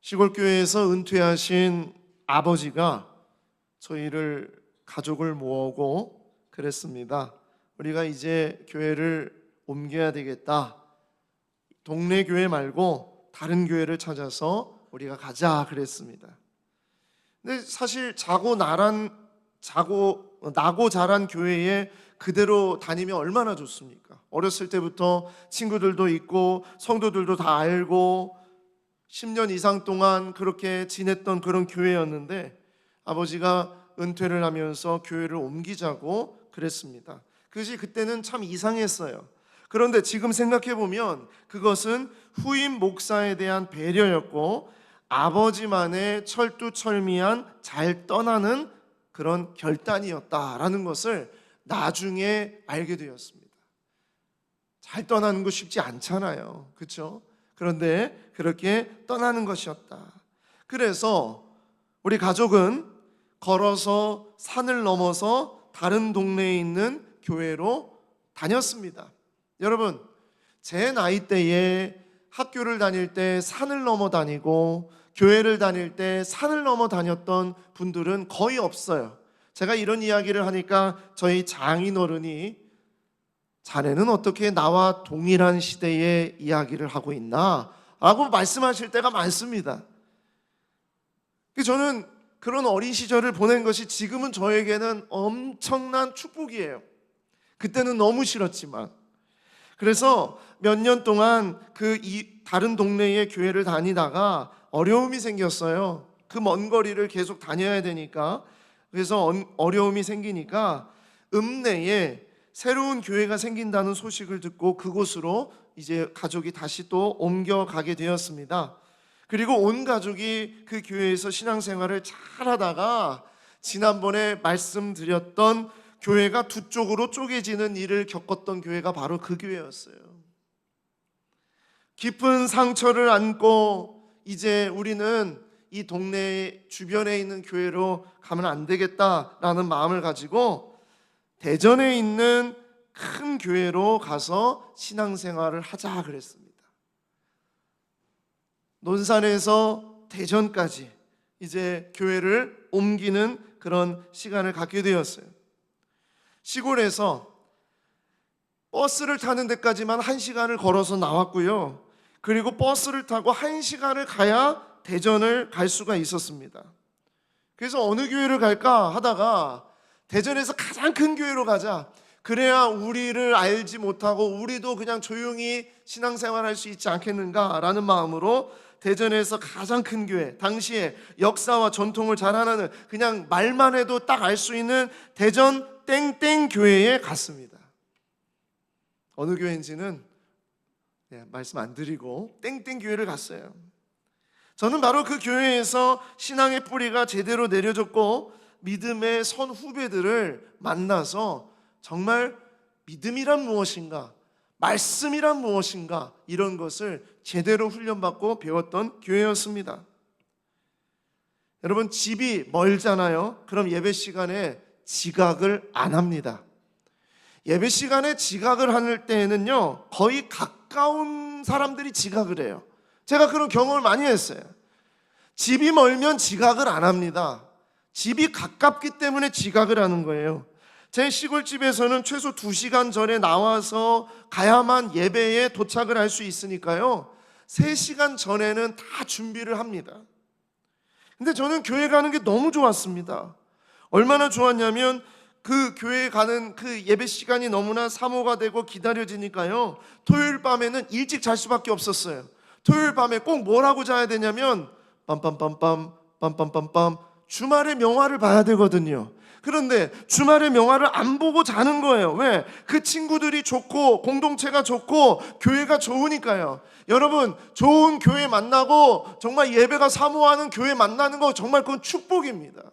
시골교회에서 은퇴하신 아버지가 저희를 가족을 모으고 그랬습니다. 우리가 이제 교회를 옮겨야 되겠다. 동네 교회 말고 다른 교회를 찾아서 우리가 가자 그랬습니다. 근데 사실 나고 자란 교회에 그대로 다니면 얼마나 좋습니까? 어렸을 때부터 친구들도 있고 성도들도 다 알고 10년 이상 동안 그렇게 지냈던 그런 교회였는데 아버지가 은퇴를 하면서 교회를 옮기자고 그랬습니다. 그것이 그때는 참 이상했어요. 그런데 지금 생각해 보면 그것은 후임 목사에 대한 배려였고 아버지만의 철두철미한 잘 떠나는 그런 결단이었다라는 것을 나중에 알게 되었습니다. 잘 떠나는 거 쉽지 않잖아요. 그렇죠? 그런데 그렇게 떠나는 것이었다. 그래서 우리 가족은 걸어서 산을 넘어서 다른 동네에 있는 교회로 다녔습니다. 여러분, 제 나이 때에 학교를 다닐 때 산을 넘어 다니고 교회를 다닐 때 산을 넘어 다녔던 분들은 거의 없어요. 제가 이런 이야기를 하니까 저희 장인어른이 자네는 어떻게 나와 동일한 시대의 이야기를 하고 있나? 라고 말씀하실 때가 많습니다. 저는 그런 어린 시절을 보낸 것이 지금은 저에게는 엄청난 축복이에요. 그때는 너무 싫었지만. 그래서 몇 년 동안 다른 동네의 교회를 다니다가 어려움이 생겼어요. 그 먼 거리를 계속 다녀야 되니까. 그래서 어려움이 생기니까 읍내에 새로운 교회가 생긴다는 소식을 듣고 그곳으로 이제 가족이 다시 또 옮겨가게 되었습니다. 그리고 온 가족이 그 교회에서 신앙생활을 잘 하다가 지난번에 말씀드렸던 교회가 두 쪽으로 쪼개지는 일을 겪었던 교회가 바로 그 교회였어요. 깊은 상처를 안고 이제 우리는 이 동네 주변에 있는 교회로 가면 안 되겠다라는 마음을 가지고 대전에 있는 큰 교회로 가서 신앙생활을 하자 그랬습니다. 논산에서 대전까지 이제 교회를 옮기는 그런 시간을 갖게 되었어요. 시골에서 버스를 타는 데까지만 1시간을 걸어서 나왔고요. 그리고 버스를 타고 1시간을 가야 대전을 갈 수가 있었습니다. 그래서 어느 교회를 갈까 하다가 대전에서 가장 큰 교회로 가자. 그래야 우리를 알지 못하고 우리도 그냥 조용히 신앙생활할 수 있지 않겠는가라는 마음으로 대전에서 가장 큰 교회, 당시에 역사와 전통을 잘 하는 그냥 말만 해도 딱 알 수 있는 대전 땡땡 교회에 갔습니다. 어느 교회인지는 말씀 안 드리고 땡땡 교회를 갔어요. 저는 바로 그 교회에서 신앙의 뿌리가 제대로 내려졌고 믿음의 선 후배들을 만나서 정말 믿음이란 무엇인가, 말씀이란 무엇인가 이런 것을 제대로 훈련받고 배웠던 교회였습니다. 여러분, 집이 멀잖아요. 그럼 예배 시간에 지각을 안 합니다. 예배 시간에 지각을 할 때에는요 거의 가까운 사람들이 지각을 해요. 제가 그런 경험을 많이 했어요. 집이 멀면 지각을 안 합니다. 집이 가깝기 때문에 지각을 하는 거예요. 제 시골집에서는 최소 2시간 전에 나와서 가야만 예배에 도착을 할 수 있으니까요 3시간 전에는 다 준비를 합니다. 근데 저는 교회 가는 게 너무 좋았습니다. 얼마나 좋았냐면 그 교회에 가는 그 예배 시간이 너무나 사모가 되고 기다려지니까요 토요일 밤에는 일찍 잘 수밖에 없었어요. 토요일 밤에 꼭 뭘 하고 자야 되냐면 빰빰빰빰 빰빰빰빰 주말에 명화를 봐야 되거든요. 그런데 주말에 명화를 안 보고 자는 거예요. 왜? 그 친구들이 좋고 공동체가 좋고 교회가 좋으니까요. 여러분, 좋은 교회 만나고 정말 예배가 사모하는 교회 만나는 거 정말 그건 축복입니다.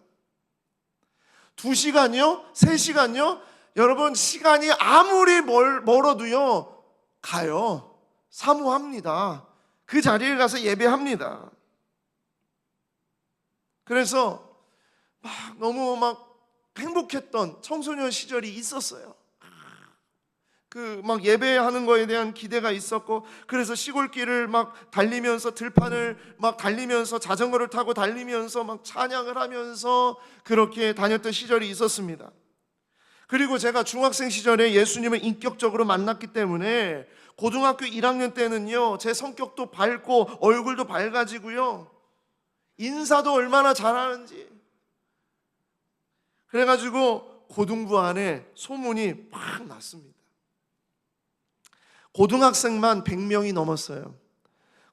2시간이요? 3시간이요? 여러분, 시간이 아무리 멀어도요 가요. 사모합니다. 그 자리에 가서 예배합니다. 그래서 너무 행복했던 청소년 시절이 있었어요. 그 막 예배하는 거에 대한 기대가 있었고, 그래서 시골길을 막 달리면서 들판을 막 달리면서 자전거를 타고 달리면서 막 찬양을 하면서 그렇게 다녔던 시절이 있었습니다. 그리고 제가 중학생 시절에 예수님을 인격적으로 만났기 때문에 고등학교 1학년 때는요, 제 성격도 밝고 얼굴도 밝아지고요, 인사도 얼마나 잘하는지, 그래가지고 고등부 안에 소문이 막 났습니다. 고등학생만 100명이 넘었어요.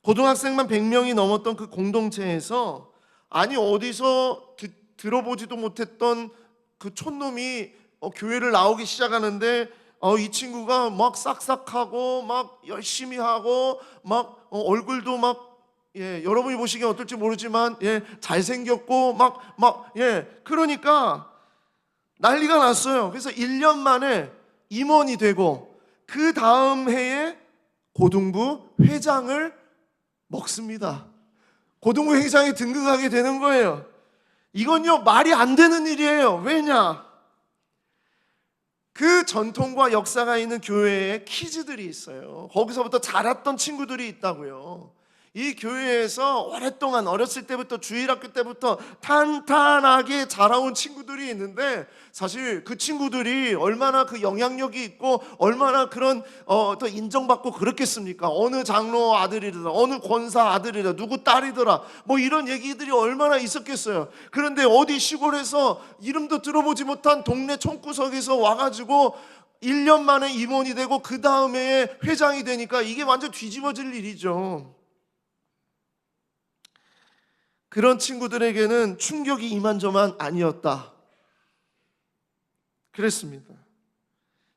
고등학생만 100명이 넘었던 그 공동체에서, 아니 어디서 들어보지도 못했던 그 촌놈이 교회를 나오기 시작하는데, 이 친구가 막 싹싹하고 막 열심히 하고 막 얼굴도 막, 여러분이 보시기엔 어떨지 모르지만 잘생겼고 그러니까 난리가 났어요. 그래서 1년 만에 임원이 되고 그 다음 해에 고등부 회장을 먹습니다. 고등부 회장에 등극하게 되는 거예요. 이건요, 말이 안 되는 일이에요. 왜냐? 그 전통과 역사가 있는 교회에 키즈들이 있어요. 거기서부터 자랐던 친구들이 있다고요. 이 교회에서 오랫동안 어렸을 때부터 주일학교 때부터 탄탄하게 자라온 친구들이 있는데, 사실 그 친구들이 얼마나 그 영향력이 있고 얼마나 그런 더 인정받고 그렇겠습니까? 어느 장로 아들이더라, 어느 권사 아들이더라, 누구 딸이더라, 뭐 이런 얘기들이 얼마나 있었겠어요. 그런데 어디 시골에서 이름도 들어보지 못한 동네 촌구석에서 와가지고 1년 만에 임원이 되고 그 다음에 회장이 되니까 이게 완전 뒤집어질 일이죠. 그런 친구들에게는 충격이 이만저만 아니었다. 그랬습니다.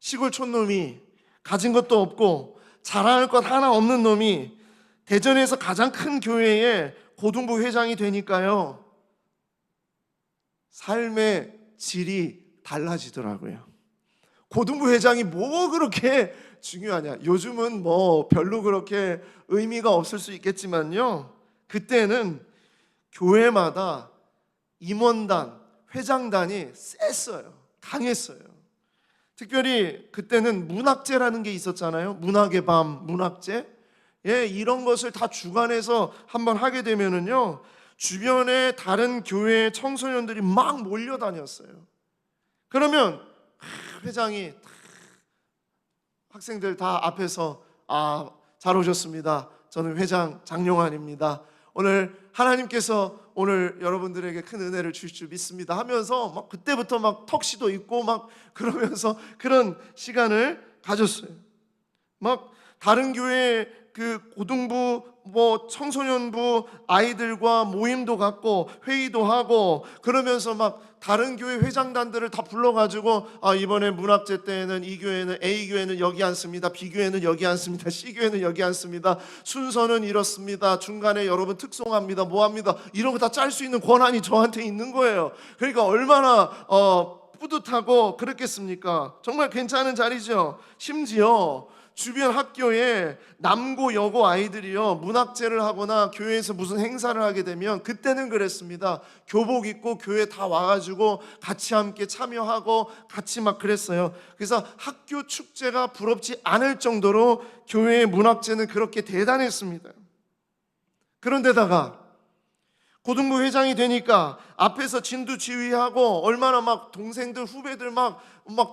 시골 촌놈이, 가진 것도 없고 자랑할 것 하나 없는 놈이 대전에서 가장 큰 교회의 고등부 회장이 되니까요, 삶의 질이 달라지더라고요. 고등부 회장이 뭐 그렇게 중요하냐? 요즘은 뭐 별로 그렇게 의미가 없을 수 있겠지만요, 그때는 교회마다 임원단, 회장단이 셌어요. 강했어요. 특별히 그때는 문학제라는 게 있었잖아요. 문학의 밤, 문학제. 이런 것을 다 주관해서 한번 하게 되면은요, 주변에 다른 교회 청소년들이 막 몰려다녔어요. 그러면 회장이 학생들 다 앞에서, 잘 오셨습니다. 저는 회장 장용환입니다. 오늘 하나님께서 오늘 여러분들에게 큰 은혜를 주실 줄 믿습니다 하면서 막 그때부터 막 턱시도 입고 막 그러면서 그런 시간을 가졌어요. 막 다른 교회 그 고등부 뭐 청소년부 아이들과 모임도 갖고 회의도 하고, 그러면서 막 다른 교회 회장단들을 다 불러가지고, 이번에 문학제 때에는 이 교회는 A 교회는 여기 앉습니다, B 교회는 여기 앉습니다, C 교회는 여기 앉습니다, 순서는 이렇습니다, 중간에 여러분 특송합니다, 뭐합니다, 이런 거 다 짤 수 있는 권한이 저한테 있는 거예요. 그러니까 얼마나 뿌듯하고 그랬겠습니까? 정말 괜찮은 자리죠. 심지어 주변 학교에 남고 여고 아이들이요, 문학제를 하거나 교회에서 무슨 행사를 하게 되면, 그때는 그랬습니다, 교복 입고 교회 다 와가지고 같이 함께 참여하고 같이 막 그랬어요. 그래서 학교 축제가 부럽지 않을 정도로 교회의 문학제는 그렇게 대단했습니다. 그런데다가 고등부 회장이 되니까 앞에서 진두지휘하고 얼마나 막 동생들 후배들 막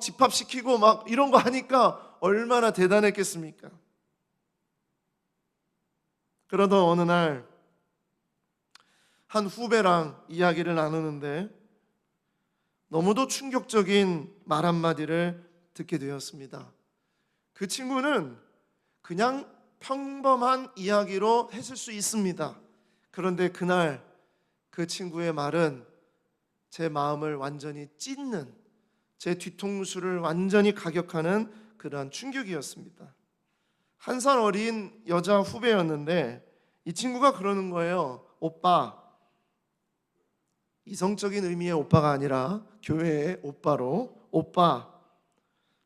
집합시키고 막 이런 거 하니까 얼마나 대단했겠습니까? 그러던 어느 날 한 후배랑 이야기를 나누는데 너무도 충격적인 말 한마디를 듣게 되었습니다. 그 친구는 그냥 평범한 이야기로 했을 수 있습니다. 그런데 그날 그 친구의 말은 제 마음을 완전히 찢는, 제 뒤통수를 완전히 가격하는 그러한 충격이었습니다. 1살 어린 여자 후배였는데 이 친구가 그러는 거예요. 오빠, 이성적인 의미의 오빠가 아니라 교회의 오빠로, 오빠,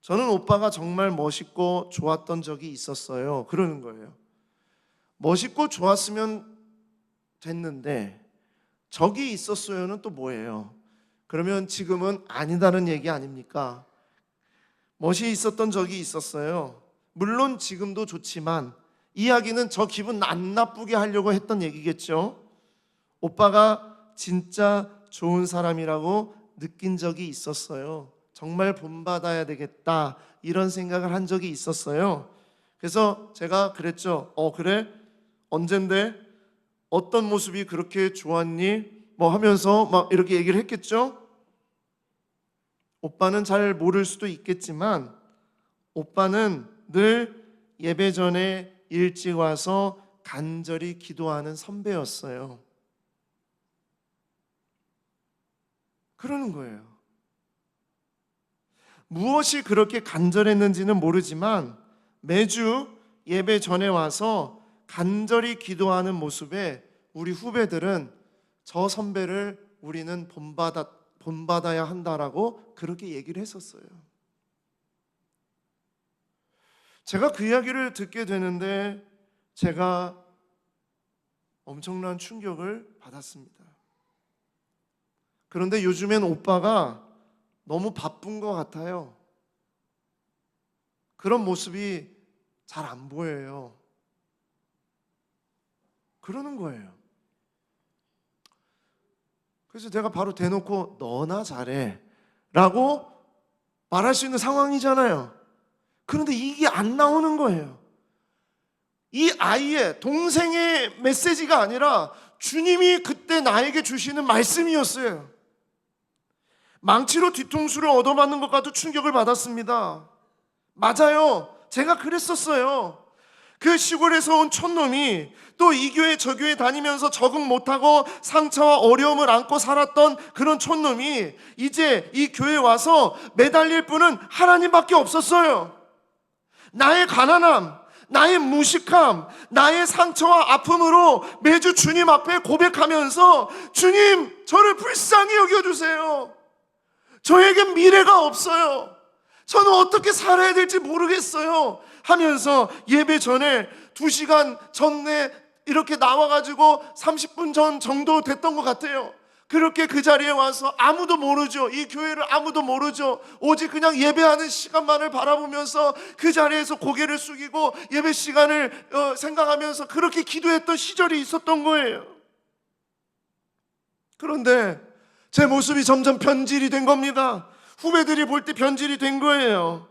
저는 오빠가 정말 멋있고 좋았던 적이 있었어요. 그러는 거예요. 멋있고 좋았으면 됐는데 적이 있었어요는 또 뭐예요? 그러면 지금은 아니다는 얘기 아닙니까? 멋이 있었던 적이 있었어요. 물론 지금도 좋지만 이야기는 저 기분 안 나쁘게 하려고 했던 얘기겠죠. 오빠가 진짜 좋은 사람이라고 느낀 적이 있었어요. 정말 본받아야 되겠다 이런 생각을 한 적이 있었어요. 그래서 제가 그랬죠. 그래? 언젠데? 어떤 모습이 그렇게 좋았니? 뭐 하면서 막 이렇게 얘기를 했겠죠. 오빠는 잘 모를 수도 있겠지만 오빠는 늘 예배 전에 일찍 와서 간절히 기도하는 선배였어요. 그러는 거예요. 무엇이 그렇게 간절했는지는 모르지만 매주 예배 전에 와서 간절히 기도하는 모습에 우리 후배들은 저 선배를 우리는 본받아야 한다라고 그렇게 얘기를 했었어요. 제가 그 이야기를 듣게 되는데 제가 엄청난 충격을 받았습니다. 그런데 요즘엔 오빠가 너무 바쁜 것 같아요. 그런 모습이 잘 안 보여요. 그러는 거예요. 그래서 제가 바로 대놓고 너나 잘해 라고 말할 수 있는 상황이잖아요. 그런데 이게 안 나오는 거예요. 이 아이의 동생의 메시지가 아니라 주님이 그때 나에게 주시는 말씀이었어요. 망치로 뒤통수를 얻어맞는 것 같은 충격을 받았습니다. 맞아요. 제가 그랬었어요. 그 시골에서 온 촌놈이 또 이 교회 저 교회 다니면서 적응 못하고 상처와 어려움을 안고 살았던 그런 촌놈이 이제 이 교회에 와서 매달릴 분은 하나님밖에 없었어요. 나의 가난함, 나의 무식함, 나의 상처와 아픔으로 매주 주님 앞에 고백하면서 주님, 저를 불쌍히 여겨주세요. 저에겐 미래가 없어요. 저는 어떻게 살아야 될지 모르겠어요 하면서 예배 전에 2시간 전에 이렇게 나와가지고 30분 전 정도 됐던 것 같아요. 그렇게 그 자리에 와서 아무도 모르죠. 이 교회를 아무도 모르죠. 오직 그냥 예배하는 시간만을 바라보면서 그 자리에서 고개를 숙이고 예배 시간을 생각하면서 그렇게 기도했던 시절이 있었던 거예요. 그런데 제 모습이 점점 변질이 된 겁니다. 후배들이 볼 때 변질이 된 거예요.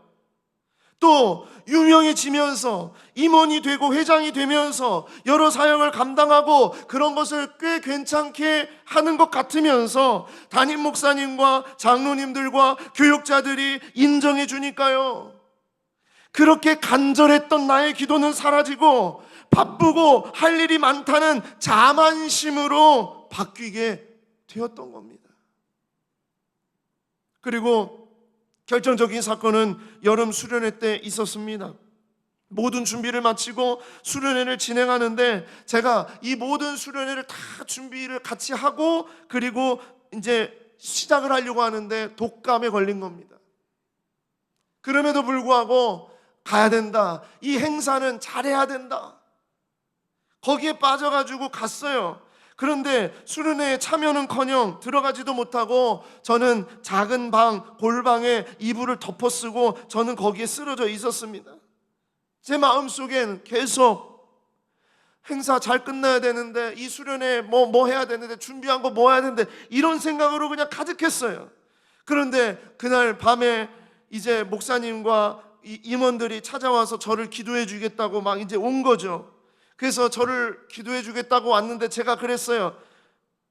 또 유명해지면서 임원이 되고 회장이 되면서 여러 사역을 감당하고 그런 것을 꽤 괜찮게 하는 것 같으면서 담임 목사님과 장로님들과 교육자들이 인정해 주니까요. 그렇게 간절했던 나의 기도는 사라지고 바쁘고 할 일이 많다는 자만심으로 바뀌게 되었던 겁니다. 그리고 결정적인 사건은 여름 수련회 때 있었습니다. 모든 준비를 마치고 수련회를 진행하는데 제가 이 모든 수련회를 다 준비를 같이 하고 그리고 이제 시작을 하려고 하는데 독감에 걸린 겁니다. 그럼에도 불구하고 가야 된다. 이 행사는 잘해야 된다. 거기에 빠져가지고 갔어요. 그런데 수련회에 참여는커녕 들어가지도 못하고 저는 작은 방, 골방에 이불을 덮어쓰고 저는 거기에 쓰러져 있었습니다. 제 마음속엔 계속 행사 잘 끝나야 되는데 이 수련회 뭐 해야 되는데 준비한 거 뭐 해야 되는데 이런 생각으로 그냥 가득했어요. 그런데 그날 밤에 이제 목사님과 임원들이 찾아와서 저를 기도해 주겠다고 막 이제 온 거죠. 그래서 저를 기도해 주겠다고 왔는데 제가 그랬어요.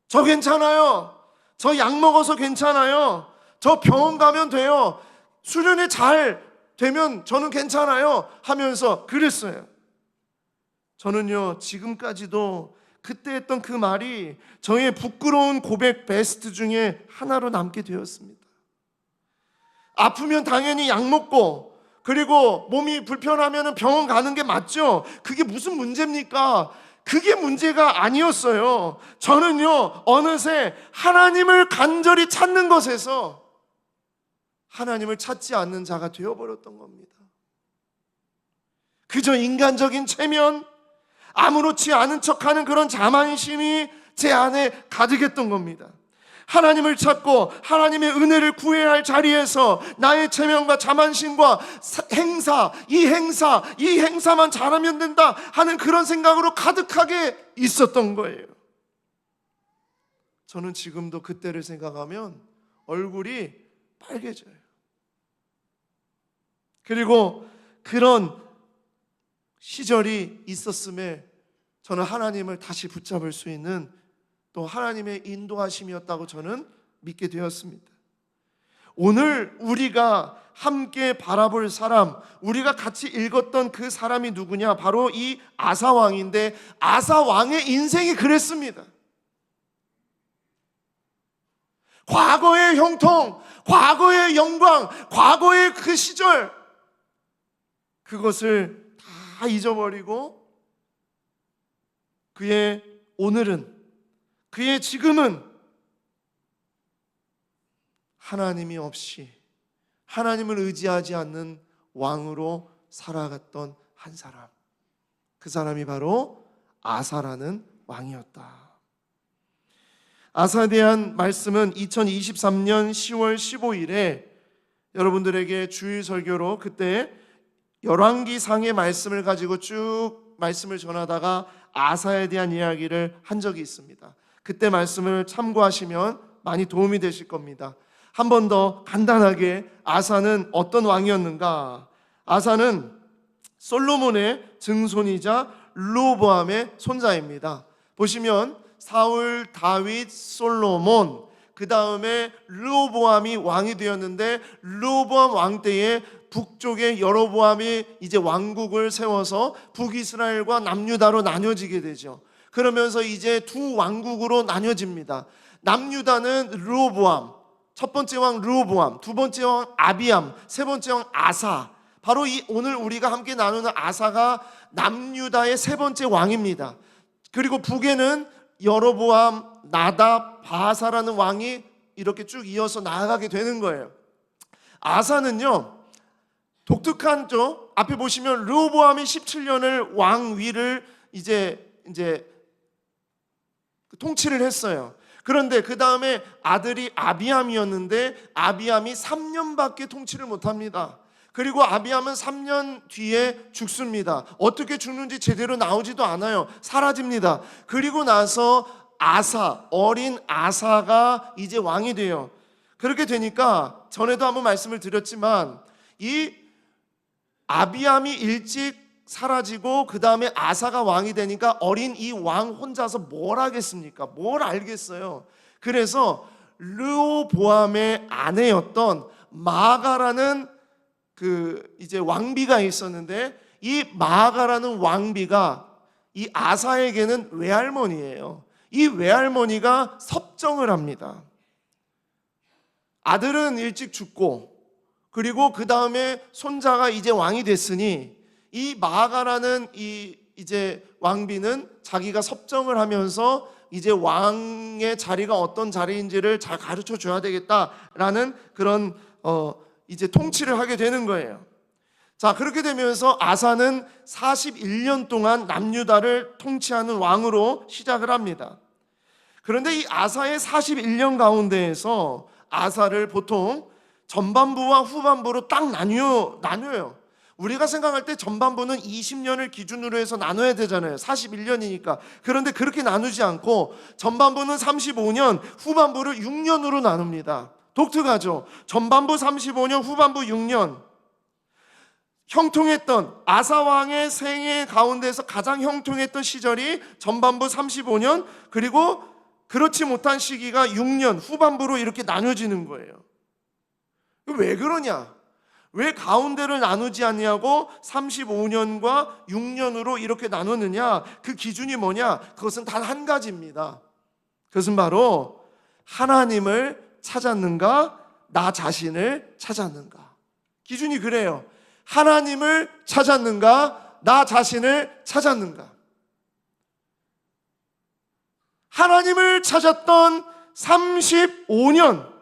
저 괜찮아요. 저 약 먹어서 괜찮아요. 저 병원 가면 돼요. 수련회 잘 되면 저는 괜찮아요 하면서 그랬어요. 저는요 지금까지도 그때 했던 그 말이 저의 부끄러운 고백 베스트 중에 하나로 남게 되었습니다. 아프면 당연히 약 먹고 그리고 몸이 불편하면 병원 가는 게 맞죠? 그게 무슨 문제입니까? 그게 문제가 아니었어요. 저는요 어느새 하나님을 간절히 찾는 것에서 하나님을 찾지 않는 자가 되어버렸던 겁니다. 그저 인간적인 체면, 아무렇지 않은 척하는 그런 자만심이 제 안에 가득했던 겁니다. 하나님을 찾고 하나님의 은혜를 구해야 할 자리에서 나의 체면과 자만심과 이 행사만 잘하면 된다 하는 그런 생각으로 가득하게 있었던 거예요. 저는 지금도 그때를 생각하면 얼굴이 빨개져요. 그리고 그런 시절이 있었음에 저는 하나님을 다시 붙잡을 수 있는 또 하나님의 인도하심이었다고 저는 믿게 되었습니다. 오늘 우리가 함께 바라볼 사람, 우리가 같이 읽었던 그 사람이 누구냐? 바로 이 아사 왕인데, 아사 왕의 인생이 그랬습니다. 과거의 형통, 과거의 영광, 과거의 그 시절, 그것을 다 잊어버리고 그의 오늘은, 그의 지금은 하나님이 없이, 하나님을 의지하지 않는 왕으로 살아갔던 한 사람, 그 사람이 바로 아사라는 왕이었다. 아사에 대한 말씀은 2023년 10월 15일에 여러분들에게 주일 설교로 그때 열왕기상의 말씀을 가지고 쭉 말씀을 전하다가 아사에 대한 이야기를 한 적이 있습니다. 그때 말씀을 참고하시면 많이 도움이 되실 겁니다. 한 번 더 간단하게 아사는 어떤 왕이었는가? 아사는 솔로몬의 증손이자 르호보암의 손자입니다. 보시면 사울, 다윗, 솔로몬, 그 다음에 르호보암이 왕이 되었는데, 르호보암 왕 때에 북쪽에 여로보암이 이제 왕국을 세워서 북이스라엘과 남유다로 나뉘어지게 되죠. 그러면서 이제 두 왕국으로 나뉘어집니다. 남유다는 르호보암, 첫 번째 왕 르호보암, 두 번째 왕 아비암, 세 번째 왕 아사. 바로 이 오늘 우리가 함께 나누는 아사가 남유다의 세 번째 왕입니다. 그리고 북에는 여로보암, 나답, 바하사라는 왕이 이렇게 쭉 이어서 나아가게 되는 거예요. 아사는요, 독특한 앞에 보시면 르호보암이 17년을 왕위를 이제 통치를 했어요. 그런데 그 다음에 아들이 아비암이었는데 아비암이 3년밖에 통치를 못합니다. 그리고 아비암은 3년 뒤에 죽습니다. 어떻게 죽는지 제대로 나오지도 않아요. 사라집니다. 그리고 나서 아사, 어린 아사가 이제 왕이 돼요. 그렇게 되니까 전에도 한번 말씀을 드렸지만 이 아비암이 일찍 사라지고 그 다음에 아사가 왕이 되니까 어린 이 왕 혼자서 뭘 하겠습니까? 뭘 알겠어요? 그래서 르호보암의 아내였던 마아가라는 그 이제 왕비가 있었는데, 이 마아가라는 왕비가 이 아사에게는 외할머니예요. 이 외할머니가 섭정을 합니다. 아들은 일찍 죽고, 그리고 그 다음에 손자가 이제 왕이 됐으니 이 마아가라는 이 이제 왕비는 자기가 섭정을 하면서 이제 왕의 자리가 어떤 자리인지를 잘 가르쳐 줘야 되겠다라는 그런 이제 통치를 하게 되는 거예요. 자, 그렇게 되면서 아사는 41년 동안 남유다를 통치하는 왕으로 시작을 합니다. 그런데 이 아사의 41년 가운데에서 아사를 보통 전반부와 후반부로 딱 나뉘어요. 우리가 생각할 때 전반부는 20년을 기준으로 해서 나눠야 되잖아요. 41년이니까. 그런데 그렇게 나누지 않고 전반부는 35년, 후반부를 6년으로 나눕니다. 독특하죠? 전반부 35년, 후반부 6년. 형통했던 아사 왕의 생애 가운데서 가장 형통했던 시절이 전반부 35년, 그리고 그렇지 못한 시기가 6년, 후반부로 이렇게 나눠지는 거예요. 왜 그러냐? 왜 가운데를 나누지 않냐고 35년과 6년으로 이렇게 나누느냐? 그 기준이 뭐냐? 그것은 단 한 가지입니다. 그것은 바로 하나님을 찾았는가, 나 자신을 찾았는가. 기준이 그래요. 하나님을 찾았는가, 나 자신을 찾았는가. 하나님을 찾았던 35년,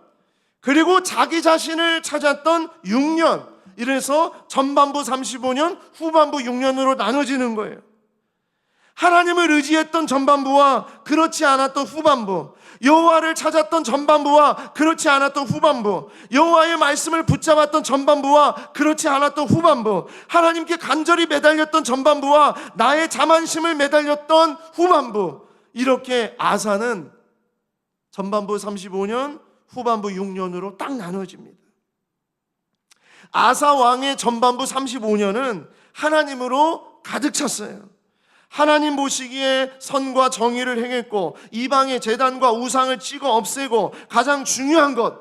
그리고 자기 자신을 찾았던 6년, 이래서 전반부 35년, 후반부 6년으로 나눠지는 거예요. 하나님을 의지했던 전반부와 그렇지 않았던 후반부, 여호와를 찾았던 전반부와 그렇지 않았던 후반부, 여호와의 말씀을 붙잡았던 전반부와 그렇지 않았던 후반부, 하나님께 간절히 매달렸던 전반부와 나의 자만심을 매달렸던 후반부, 이렇게 아사는 전반부 35년, 후반부 6년으로 딱 나눠집니다. 아사 왕의 전반부 35년은 하나님으로 가득 찼어요. 하나님 보시기에 선과 정의를 행했고 이방의 제단과 우상을 찍어 없애고 가장 중요한 것,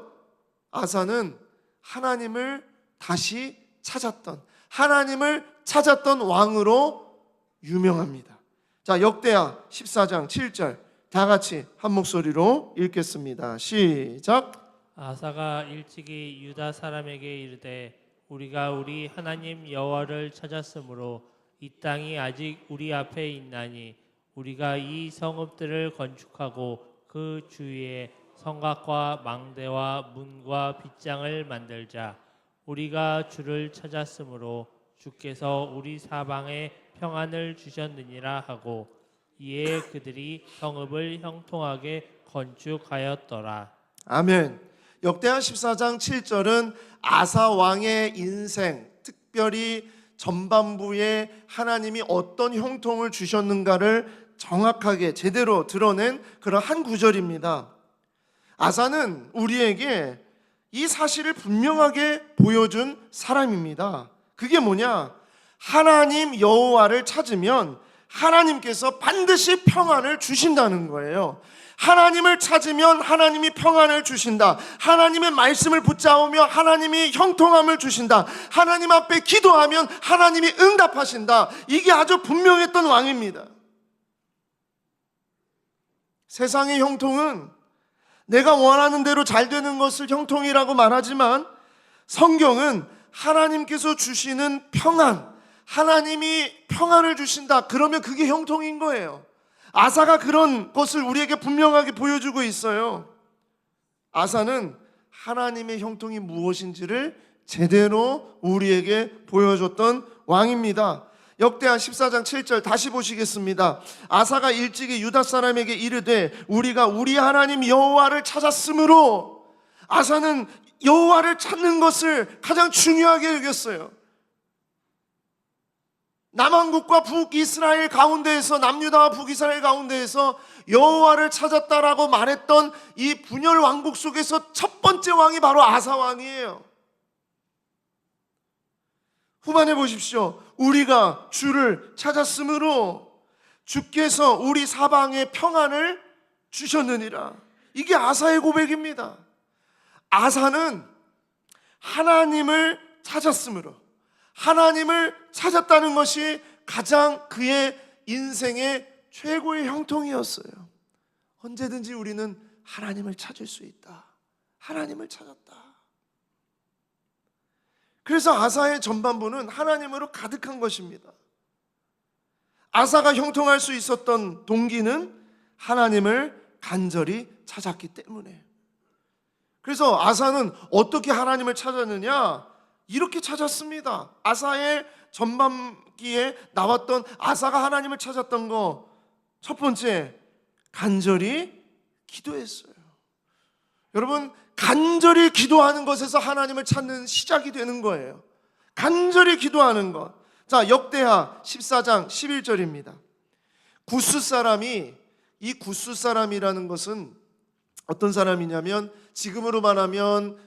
아사는 하나님을 다시 찾았던, 하나님을 찾았던 왕으로 유명합니다. 자, 역대하 14장 7절 다 같이 한 목소리로 읽겠습니다. 시작. 아사가 일찍이 유다 사람에게 이르되 우리가 우리 하나님 여호와를 찾았으므로 이 땅이 아직 우리 앞에 있나니 우리가 이 성읍들을 건축하고 그 주위에 성곽과 망대와 문과 빗장을 만들자. 우리가 주를 찾았으므로 주께서 우리 사방에 평안을 주셨느니라 하고 이에 그들이 성읍을 형통하게 건축하였더라. 아멘. 역대하 14장 7절은 아사 왕의 인생, 특별히 전반부에 하나님이 어떤 형통을 주셨는가를 정확하게 제대로 드러낸 그런 한 구절입니다. 아사는 우리에게 이 사실을 분명하게 보여준 사람입니다. 그게 뭐냐? 하나님 여호와를 찾으면 하나님께서 반드시 평안을 주신다는 거예요. 하나님을 찾으면 하나님이 평안을 주신다. 하나님의 말씀을 붙잡으며 하나님이 형통함을 주신다. 하나님 앞에 기도하면 하나님이 응답하신다. 이게 아주 분명했던 왕입니다. 세상의 형통은 내가 원하는 대로 잘 되는 것을 형통이라고 말하지만 성경은 하나님께서 주시는 평안, 하나님이 평안을 주신다. 그러면 그게 형통인 거예요. 아사가 그런 것을 우리에게 분명하게 보여주고 있어요. 아사는 하나님의 형통이 무엇인지를 제대로 우리에게 보여줬던 왕입니다. 역대하 14장 7절 다시 보시겠습니다. 아사가 일찍이 유다 사람에게 이르되 우리가 우리 하나님 여호와를 찾았으므로, 아사는 여호와를 찾는 것을 가장 중요하게 여겼어요. 남한국과 북이스라엘 가운데에서, 남유다와 북이스라엘 가운데에서 여호와를 찾았다라고 말했던 이 분열 왕국 속에서 첫 번째 왕이 바로 아사 왕이에요. 후반에 보십시오. 우리가 주를 찾았으므로 주께서 우리 사방에 평안을 주셨느니라. 이게 아사의 고백입니다. 아사는 하나님을 찾았으므로, 하나님을 찾았다는 것이 가장 그의 인생의 최고의 형통이었어요. 언제든지 우리는 하나님을 찾을 수 있다. 하나님을 찾았다. 그래서 아사의 전반부는 하나님으로 가득한 것입니다. 아사가 형통할 수 있었던 동기는 하나님을 간절히 찾았기 때문에. 그래서 아사는 어떻게 하나님을 찾았느냐? 이렇게 찾았습니다. 아사의 전반기에 나왔던 아사가 하나님을 찾았던 거, 첫 번째, 간절히 기도했어요. 여러분, 간절히 기도하는 것에서 하나님을 찾는 시작이 되는 거예요. 간절히 기도하는 것. 자, 역대하 14장 11절입니다. 구스 사람이, 이 구스 사람이라는 것은 어떤 사람이냐면 지금으로 말하면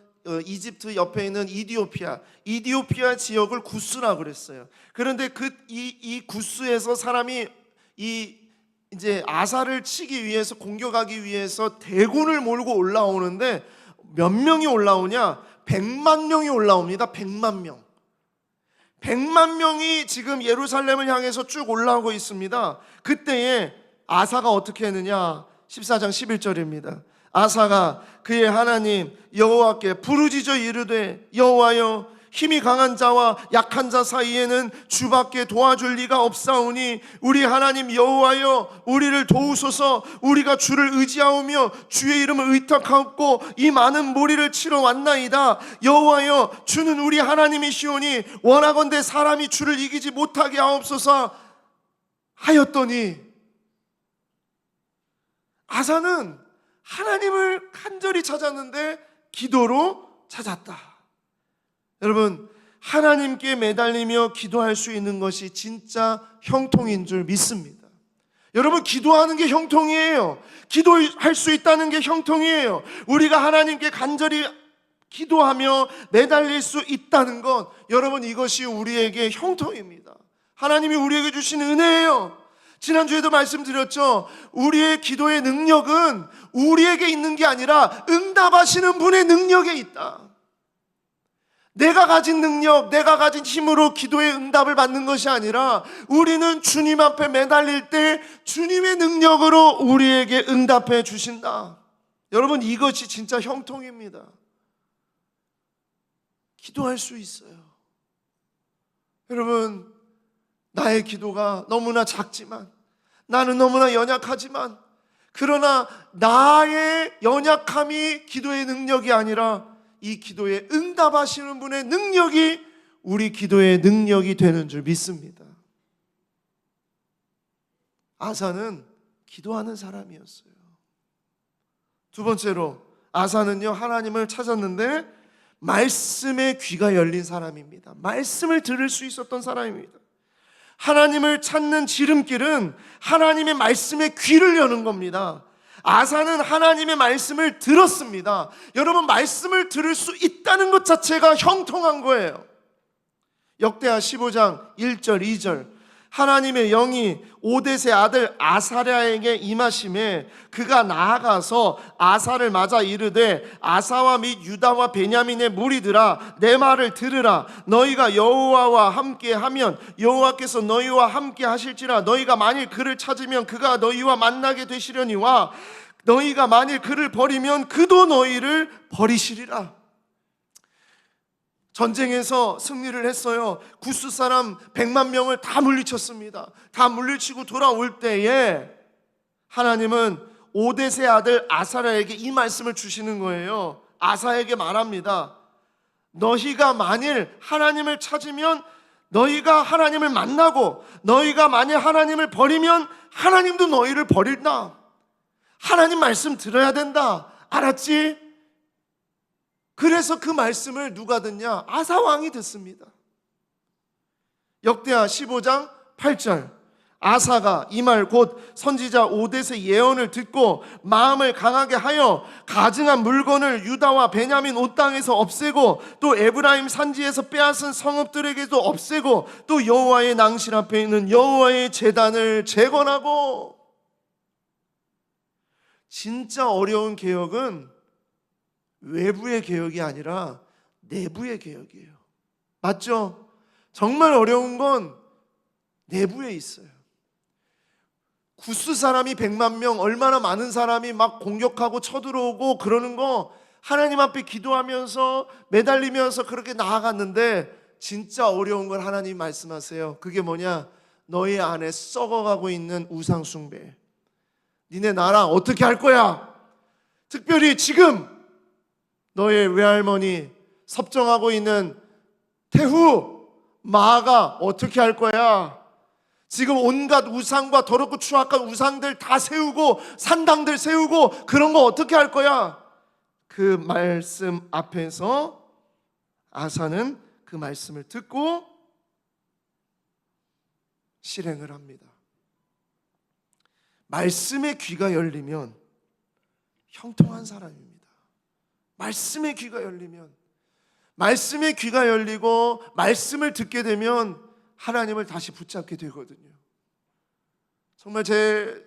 이집트 옆에 있는 이디오피아 지역을 구스라고 그랬어요. 그런데 이 구스에서 사람이 이제 아사를 치기 위해서, 공격하기 위해서 대군을 몰고 올라오는데 몇 명이 올라오냐? 100만 명이 올라옵니다. 100만 명. 100만 명이 지금 예루살렘을 향해서 쭉 올라오고 있습니다. 그때에 아사가 어떻게 했느냐? 14장 11절입니다. 아사가 그의 하나님 여호와께 부르짖어 이르되 여호와여, 힘이 강한 자와 약한 자 사이에는 주밖에 도와줄 리가 없사오니 우리 하나님 여호와여, 우리를 도우소서. 우리가 주를 의지하오며 주의 이름을 의탁하옵고 이 많은 무리를 치러 왔나이다. 여호와여, 주는 우리 하나님이시오니 원하건대 사람이 주를 이기지 못하게 하옵소서. 하였더니 아사는 하나님을 간절히 찾았는데 기도로 찾았다. 여러분, 하나님께 매달리며 기도할 수 있는 것이 진짜 형통인 줄 믿습니다. 여러분, 기도하는 게 형통이에요. 기도할 수 있다는 게 형통이에요. 우리가 하나님께 간절히 기도하며 매달릴 수 있다는 것, 여러분, 이것이 우리에게 형통입니다. 하나님이 우리에게 주신 은혜예요. 지난주에도 말씀드렸죠. 우리의 기도의 능력은 우리에게 있는 게 아니라 응답하시는 분의 능력에 있다. 내가 가진 능력, 내가 가진 힘으로 기도의 응답을 받는 것이 아니라 우리는 주님 앞에 매달릴 때 주님의 능력으로 우리에게 응답해 주신다. 여러분, 이것이 진짜 형통입니다. 기도할 수 있어요. 여러분, 나의 기도가 너무나 작지만, 나는 너무나 연약하지만, 그러나 나의 연약함이 기도의 능력이 아니라 이 기도에 응답하시는 분의 능력이 우리 기도의 능력이 되는 줄 믿습니다. 아사는 기도하는 사람이었어요. 두 번째로, 아사는요, 하나님을 찾았는데 말씀의 귀가 열린 사람입니다. 말씀을 들을 수 있었던 사람입니다. 하나님을 찾는 지름길은 하나님의 말씀에 귀를 여는 겁니다. 아사는 하나님의 말씀을 들었습니다. 여러분, 말씀을 들을 수 있다는 것 자체가 형통한 거예요. 역대하 15장 1절 2절, 하나님의 영이 오뎃의 아들 아사랴에게 임하심에 그가 나아가서 아사를 맞아 이르되, 아사와 및 유다와 베냐민의 무리들아, 내 말을 들으라. 너희가 여호와와 함께 하면 여호와께서 너희와 함께 하실지라. 너희가 만일 그를 찾으면 그가 너희와 만나게 되시려니와 너희가 만일 그를 버리면 그도 너희를 버리시리라. 전쟁에서 승리를 했어요. 구스 사람 100만 명을 다 물리쳤습니다. 다 물리치고 돌아올 때에 하나님은 오뎃의 아들 아사랴에게 이 말씀을 주시는 거예요. 아사에게 말합니다. 너희가 만일 하나님을 찾으면 너희가 하나님을 만나고, 너희가 만일 하나님을 버리면 하나님도 너희를 버린다. 하나님 말씀 들어야 된다. 알았지? 그래서 그 말씀을 누가 듣냐? 아사 왕이 듣습니다. 역대하 15장 8절, 아사가 이 말 곧 선지자 오뎃의 예언을 듣고 마음을 강하게 하여 가증한 물건을 유다와 베냐민 온 땅에서 없애고, 또 에브라임 산지에서 빼앗은 성읍들에게도 없애고, 또 여호와의 낭실 앞에 있는 여호와의 제단을 재건하고. 진짜 어려운 개혁은 외부의 개혁이 아니라 내부의 개혁이에요. 맞죠? 정말 어려운 건 내부에 있어요. 구스 사람이 100만 명, 얼마나 많은 사람이 막 공격하고 쳐들어오고 그러는 거 하나님 앞에 기도하면서 매달리면서 그렇게 나아갔는데, 진짜 어려운 걸 하나님 말씀하세요. 그게 뭐냐? 너희 안에 썩어가고 있는 우상 숭배. 니네 나랑 어떻게 할 거야? 특별히 지금 너의 외할머니 섭정하고 있는 태후 마아가 어떻게 할 거야? 지금 온갖 우상과 더럽고 추악한 우상들 다 세우고 산당들 세우고 그런 거 어떻게 할 거야? 그 말씀 앞에서 아사는 그 말씀을 듣고 실행을 합니다. 말씀의 귀가 열리면 형통한 사람입니다. 말씀의 귀가 열리면, 말씀의 귀가 열리고 말씀을 듣게 되면 하나님을 다시 붙잡게 되거든요. 정말 제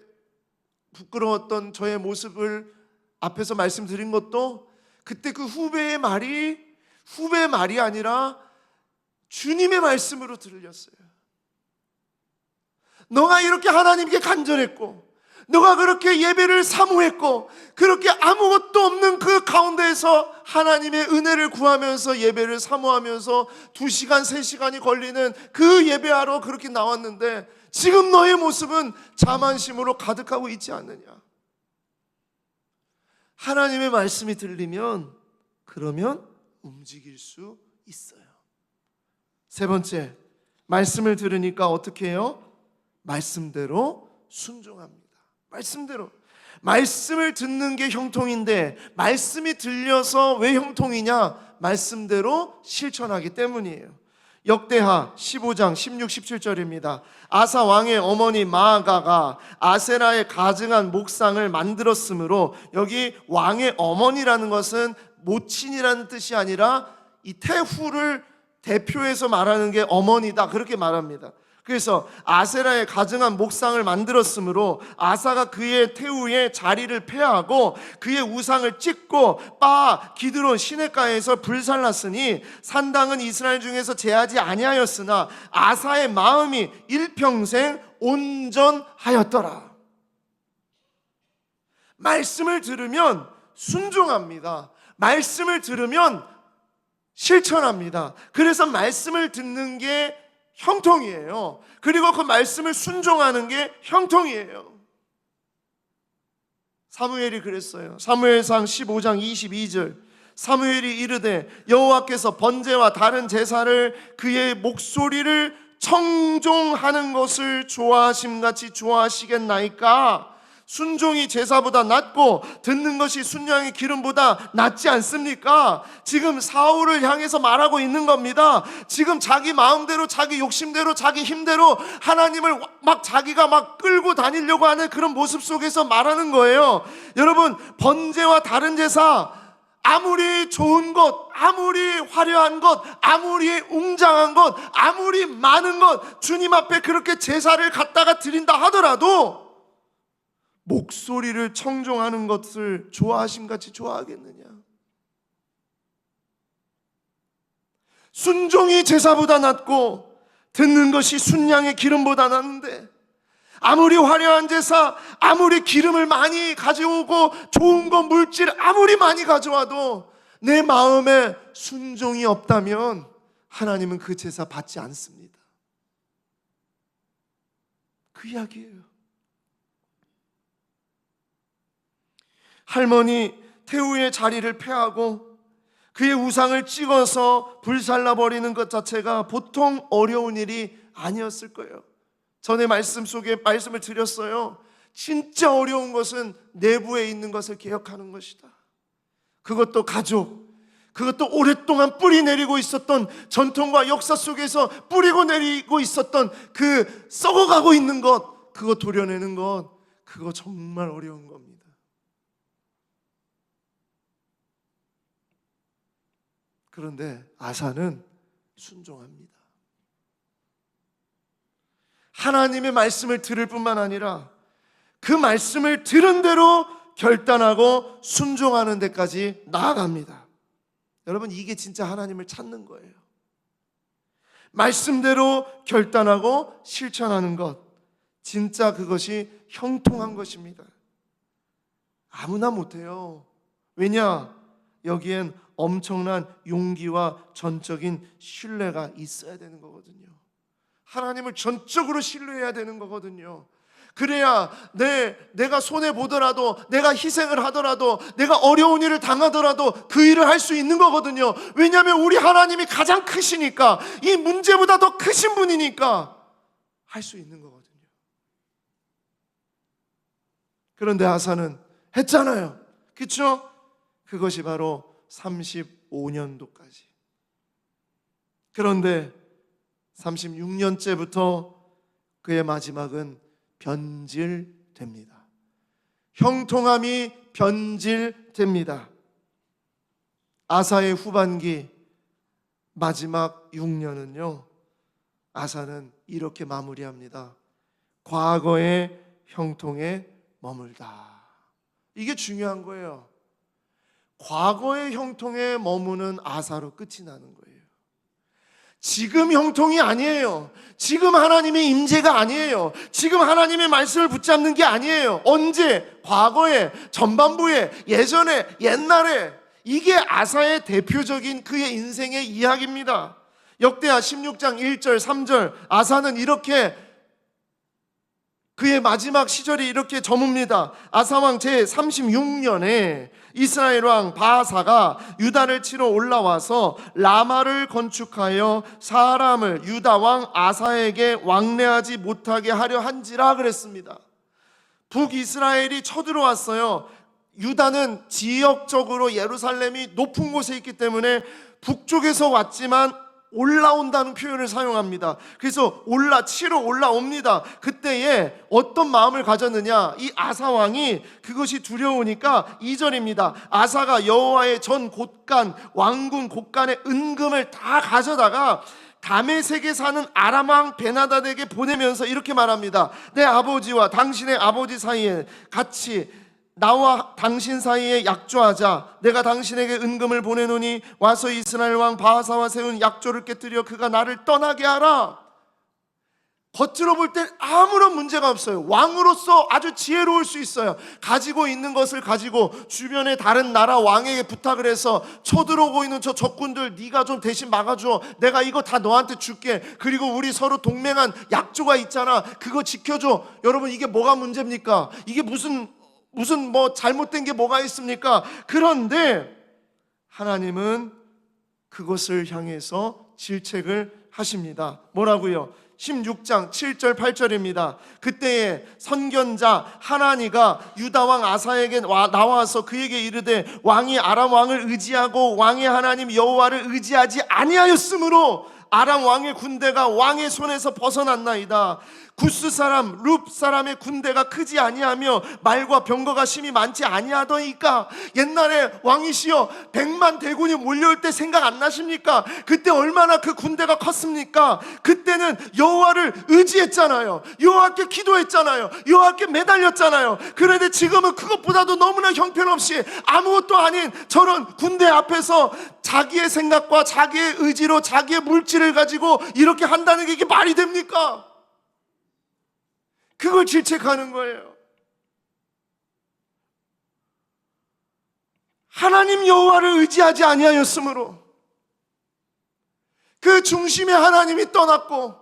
부끄러웠던 저의 모습을 앞에서 말씀드린 것도 그때 그 후배의 말이 아니라 주님의 말씀으로 들렸어요. 너가 이렇게 하나님께 간절했고, 너가 그렇게 예배를 사모했고, 그렇게 아무것도 없는 그 가운데에서 하나님의 은혜를 구하면서 예배를 사모하면서 2시간, 3시간이 걸리는 그 예배하러 그렇게 나왔는데, 지금 너의 모습은 자만심으로 가득하고 있지 않느냐? 하나님의 말씀이 들리면 그러면 움직일 수 있어요. 세 번째, 말씀을 들으니까 어떻게 해요? 말씀대로 순종합니다. 말씀대로. 말씀을 듣는 게 형통인데 말씀이 들려서 왜 형통이냐? 말씀대로 실천하기 때문이에요. 역대하 15장 16, 17절입니다. 아사 왕의 어머니 마아가가 아세라의 가증한 목상을 만들었으므로, 여기 왕의 어머니라는 것은 모친이라는 뜻이 아니라 이 태후를 대표해서 말하는 게 어머니다, 그렇게 말합니다. 그래서 아세라의 가증한 목상을 만들었으므로 아사가 그의 태후의 자리를 폐하고 그의 우상을 찢고 바 기드론 시냇가에서 불살랐으니 산당은 이스라엘 중에서 제하지 아니하였으나 아사의 마음이 일평생 온전하였더라. 말씀을 들으면 순종합니다. 말씀을 들으면 실천합니다. 그래서 말씀을 듣는 게 형통이에요. 그리고 그 말씀을 순종하는 게 형통이에요. 사무엘이 그랬어요. 사무엘상 15장 22절. 사무엘이 이르되 여호와께서 번제와 다른 제사를 그의 목소리를 청종하는 것을 좋아하심같이 좋아하시겠나이까? 순종이 제사보다 낫고 듣는 것이 순양의 기름보다 낫지 않습니까? 지금 사울을 향해서 말하고 있는 겁니다. 지금 자기 마음대로, 자기 욕심대로, 자기 힘대로 하나님을 막 자기가 막 끌고 다니려고 하는 그런 모습 속에서 말하는 거예요. 여러분, 번제와 다른 제사, 아무리 좋은 것, 아무리 화려한 것, 아무리 웅장한 것, 아무리 많은 것, 주님 앞에 그렇게 제사를 갖다가 드린다 하더라도 목소리를 청종하는 것을 좋아하심같이 좋아하겠느냐? 순종이 제사보다 낫고 듣는 것이 순양의 기름보다 낫는데, 아무리 화려한 제사, 아무리 기름을 많이 가져오고 좋은 거 물질 아무리 많이 가져와도 내 마음에 순종이 없다면 하나님은 그 제사 받지 않습니다. 그 이야기예요. 할머니 태우의 자리를 폐하고 그의 우상을 찍어서 불살라버리는 것 자체가 보통 어려운 일이 아니었을 거예요. 전에 말씀 속에 말씀을 드렸어요. 진짜 어려운 것은 내부에 있는 것을 개혁하는 것이다. 그것도 가족, 그것도 오랫동안 뿌리 내리고 있었던 전통과 역사 속에서 뿌리고 내리고 있었던 그 썩어가고 있는 것, 그거 도려내는 것, 그거 정말 어려운 겁니다. 그런데 아사는 순종합니다. 하나님의 말씀을 들을 뿐만 아니라 그 말씀을 들은 대로 결단하고 순종하는 데까지 나아갑니다. 여러분, 이게 진짜 하나님을 찾는 거예요. 말씀대로 결단하고 실천하는 것, 진짜 그것이 형통한 것입니다. 아무나 못해요. 왜냐? 여기엔 엄청난 용기와 전적인 신뢰가 있어야 되는 거거든요. 하나님을 전적으로 신뢰해야 되는 거거든요. 그래야 내가 손해보더라도, 내가 희생을 하더라도, 내가 어려운 일을 당하더라도 그 일을 할 수 있는 거거든요. 왜냐하면 우리 하나님이 가장 크시니까, 이 문제보다 더 크신 분이니까 할 수 있는 거거든요. 그런데 아사는 했잖아요. 그렇죠? 그것이 바로 35년도까지. 그런데 36년째부터 그의 마지막은 변질됩니다. 형통함이 변질됩니다. 아사의 후반기 마지막 6년은요, 아사는 이렇게 마무리합니다. 과거의 형통에 머물다. 이게 중요한 거예요. 과거의 형통에 머무는 아사로 끝이 나는 거예요. 지금 형통이 아니에요. 지금 하나님의 임재가 아니에요. 지금 하나님의 말씀을 붙잡는 게 아니에요. 언제? 과거에, 전반부에, 예전에, 옛날에. 이게 아사의 대표적인 그의 인생의 이야기입니다. 역대하 16장 1절 3절, 아사는 이렇게 그의 마지막 시절이 이렇게 저뭅니다. 아사왕 제36년에 이스라엘 왕 바아사가 유다를 치러 올라와서 라마를 건축하여 사람을 유다 왕 아사에게 왕래하지 못하게 하려 한지라 그랬습니다. 북이스라엘이 쳐들어왔어요. 유다는 지역적으로 예루살렘이 높은 곳에 있기 때문에 북쪽에서 왔지만 올라온다는 표현을 사용합니다. 그래서 치러 올라옵니다. 그때에 어떤 마음을 가졌느냐, 이 아사 왕이 그것이 두려우니까 2절입니다. 아사가 여호와의 전 곳간 왕궁 곳간의 은금을 다 가져다가 다메섹에 사는 아람 왕 베나닷에게 보내면서 이렇게 말합니다. 내 아버지와 당신의 아버지 사이에 같이 나와 당신 사이에 약조하자. 내가 당신에게 은금을 보내노니 와서 이스라엘 왕 바하사와 세운 약조를 깨뜨려 그가 나를 떠나게 하라. 겉으로 볼 때 아무런 문제가 없어요. 왕으로서 아주 지혜로울 수 있어요. 가지고 있는 것을 가지고 주변의 다른 나라 왕에게 부탁을 해서 쳐들어오고 있는 저 적군들 네가 좀 대신 막아줘. 내가 이거 다 너한테 줄게. 그리고 우리 서로 동맹한 약조가 있잖아. 그거 지켜줘. 여러분, 이게 뭐가 문제입니까? 이게 무슨 뭐 잘못된 게 뭐가 있습니까? 그런데 하나님은 그것을 향해서 질책을 하십니다. 뭐라고요? 16장 7절 8절입니다. 그때에 선견자 하나니가 유다 왕 아사에게 나와서 그에게 이르되 왕이 아람 왕을 의지하고 왕의 하나님 여호와를 의지하지 아니하였으므로 아람 왕의 군대가 왕의 손에서 벗어났나이다. 구스 사람 룹 사람의 군대가 크지 아니하며 말과 병거가 심히 많지 아니하더이까. 옛날에 왕이시여 100만 대군이 몰려올 때 생각 안 나십니까? 그때 얼마나 그 군대가 컸습니까? 그때는 여호와를 의지했잖아요. 여호와께 기도했잖아요. 여호와께 매달렸잖아요. 그런데 지금은 그것보다도 너무나 형편없이 아무것도 아닌 저런 군대 앞에서 자기의 생각과 자기의 의지로 자기의 물질을 가지고 이렇게 한다는 게 이게 말이 됩니까? 그걸 질책하는 거예요. 하나님 여호와를 의지하지 아니하였으므로 그 중심의 하나님이 떠났고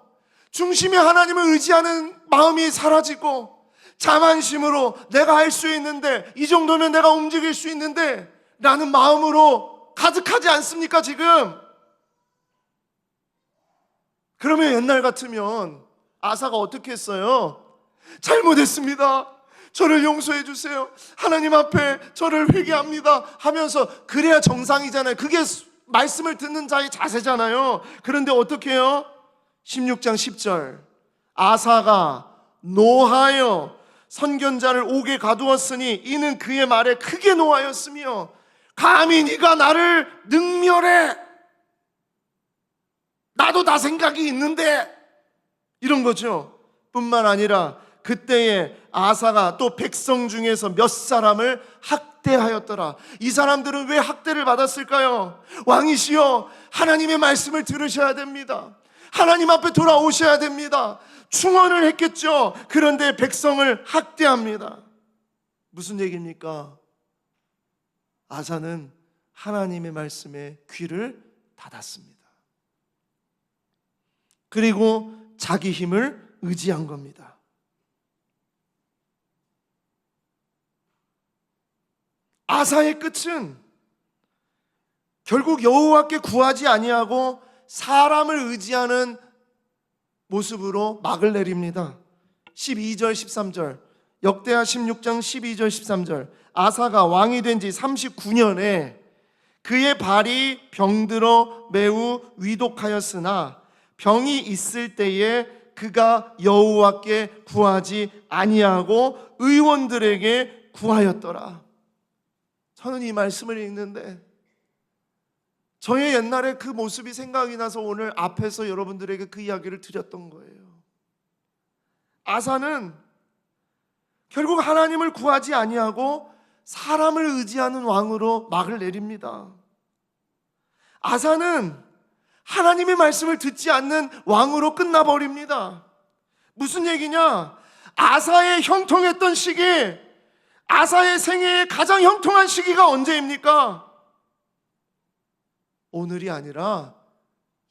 중심의 하나님을 의지하는 마음이 사라지고 자만심으로 내가 할 수 있는데, 이 정도면 내가 움직일 수 있는데 라는 마음으로 가득하지 않습니까 지금? 그러면 옛날 같으면 아사가 어떻게 했어요? 잘못했습니다. 저를 용서해 주세요. 하나님 앞에 저를 회개합니다 하면서 그래야 정상이잖아요. 그게 말씀을 듣는 자의 자세잖아요. 그런데 어떻게 해요? 16장 10절 아사가 노하여 선견자를 옥에 가두었으니 이는 그의 말에 크게 노하였으며 감히 네가 나를 능멸해. 나도 다 생각이 있는데, 이런 거죠. 뿐만 아니라 그때에 아사가 또 백성 중에서 몇 사람을 학대하였더라. 이 사람들은 왜 학대를 받았을까요? 왕이시여, 하나님의 말씀을 들으셔야 됩니다. 하나님 앞에 돌아오셔야 됩니다. 충언을 했겠죠. 그런데 백성을 학대합니다. 무슨 얘기입니까? 아사는 하나님의 말씀에 귀를 닫았습니다. 그리고 자기 힘을 의지한 겁니다. 아사의 끝은 결국 여호와께 구하지 아니하고 사람을 의지하는 모습으로 막을 내립니다. 12절 13절 역대하 16장 12절 13절 아사가 왕이 된 지 39년에 그의 발이 병들어 매우 위독하였으나 병이 있을 때에 그가 여호와께 구하지 아니하고 의원들에게 구하였더라. 저는 이 말씀을 읽는데 저의 옛날에 그 모습이 생각이 나서 오늘 앞에서 여러분들에게 그 이야기를 드렸던 거예요. 아사는 결국 하나님을 구하지 아니하고 사람을 의지하는 왕으로 막을 내립니다. 아사는 하나님의 말씀을 듣지 않는 왕으로 끝나버립니다. 무슨 얘기냐? 아사의 형통했던 시기, 아사의 생애의 가장 형통한 시기가 언제입니까? 오늘이 아니라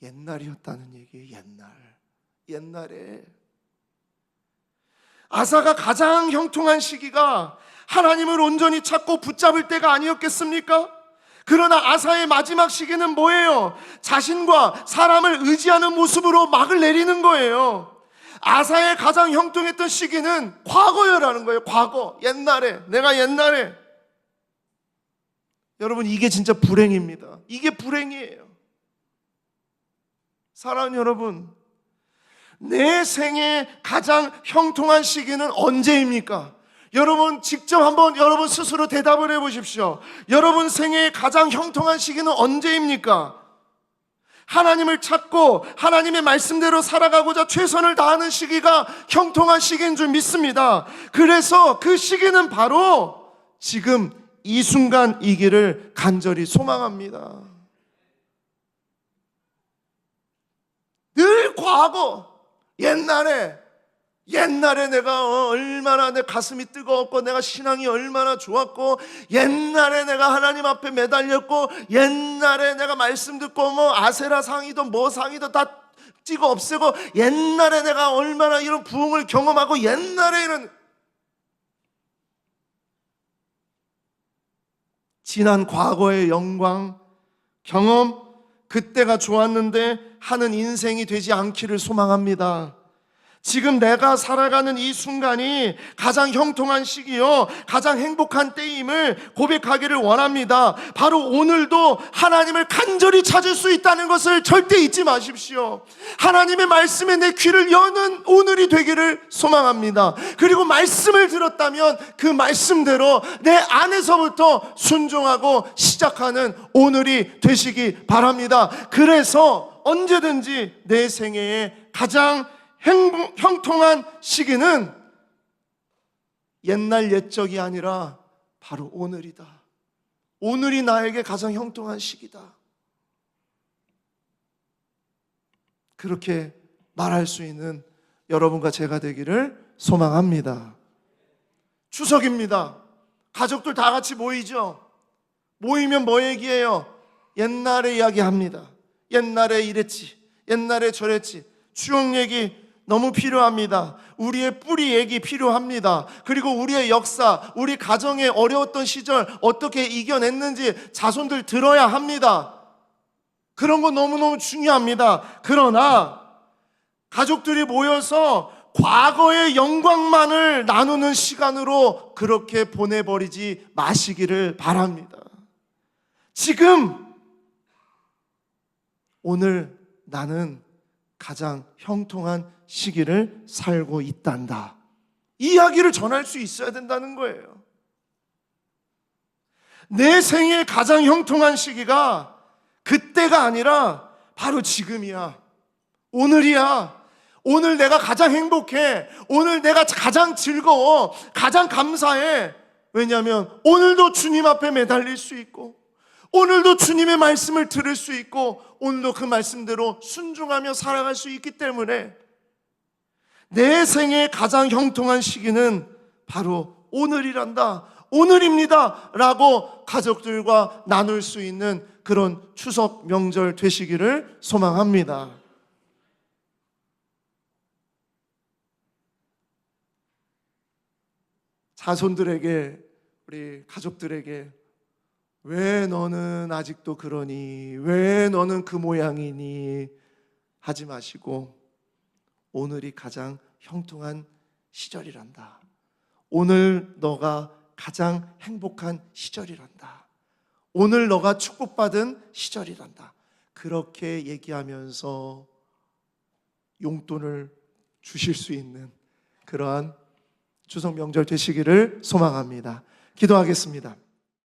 옛날이었다는 얘기예요. 옛날에 아사가 가장 형통한 시기가 하나님을 온전히 찾고 붙잡을 때가 아니었겠습니까? 그러나 아사의 마지막 시기는 뭐예요? 자신과 사람을 의지하는 모습으로 막을 내리는 거예요. 아사의 가장 형통했던 시기는 과거여라는 거예요. 과거, 옛날에, 내가 옛날에. 여러분, 이게 진짜 불행입니다. 이게 불행이에요. 사랑하는 여러분, 내 생애 가장 형통한 시기는 언제입니까? 여러분 직접 한번 여러분 스스로 대답을 해보십시오. 여러분 생애의 가장 형통한 시기는 언제입니까? 하나님을 찾고 하나님의 말씀대로 살아가고자 최선을 다하는 시기가 형통한 시기인 줄 믿습니다. 그래서 그 시기는 바로 지금 이 순간이기를 간절히 소망합니다. 늘 과거, 옛날에 내가 얼마나 내 가슴이 뜨거웠고 내가 신앙이 얼마나 좋았고 옛날에 내가 하나님 앞에 매달렸고 옛날에 내가 말씀 듣고 뭐 아세라 상이든 뭐 상이든 다 찍어 없애고 옛날에 내가 얼마나 이런 부흥을 경험하고 옛날에 이런 지난 과거의 영광, 경험, 그때가 좋았는데 하는 인생이 되지 않기를 소망합니다. 지금 내가 살아가는 이 순간이 가장 형통한 시기요, 가장 행복한 때임을 고백하기를 원합니다. 바로 오늘도 하나님을 간절히 찾을 수 있다는 것을 절대 잊지 마십시오. 하나님의 말씀에 내 귀를 여는 오늘이 되기를 소망합니다. 그리고 말씀을 들었다면 그 말씀대로 내 안에서부터 순종하고 시작하는 오늘이 되시기 바랍니다. 그래서 언제든지 내 생애에 가장 형통한 시기는 옛날 옛적이 아니라 바로 오늘이다. 오늘이 나에게 가장 형통한 시기다. 그렇게 말할 수 있는 여러분과 제가 되기를 소망합니다. 추석입니다. 가족들 다 같이 모이죠. 모이면 뭐 얘기해요? 옛날에 이야기합니다. 옛날에 이랬지, 옛날에 저랬지. 추억 얘기 너무 필요합니다. 우리의 뿌리 얘기 필요합니다. 그리고 우리의 역사, 우리 가정의 어려웠던 시절 어떻게 이겨냈는지 자손들 들어야 합니다. 그런 거 너무너무 중요합니다. 그러나 가족들이 모여서 과거의 영광만을 나누는 시간으로 그렇게 보내버리지 마시기를 바랍니다. 지금 오늘 나는 가장 형통한 시기를 살고 있단다. 이 이야기를 전할 수 있어야 된다는 거예요. 내 생애 가장 형통한 시기가 그때가 아니라 바로 지금이야. 오늘이야. 오늘 내가 가장 행복해. 오늘 내가 가장 즐거워. 가장 감사해. 왜냐하면 오늘도 주님 앞에 매달릴 수 있고 오늘도 주님의 말씀을 들을 수 있고 오늘도 그 말씀대로 순종하며 살아갈 수 있기 때문에 내 생의 가장 형통한 시기는 바로 오늘이란다, 오늘입니다 라고 가족들과 나눌 수 있는 그런 추석 명절 되시기를 소망합니다. 자손들에게, 우리 가족들에게 왜 너는 아직도 그러니? 왜 너는 그 모양이니? 하지 마시고 오늘이 가장 형통한 시절이란다. 오늘 너가 가장 행복한 시절이란다. 오늘 너가 축복받은 시절이란다. 그렇게 얘기하면서 용돈을 주실 수 있는 그러한 추석 명절 되시기를 소망합니다. 기도하겠습니다.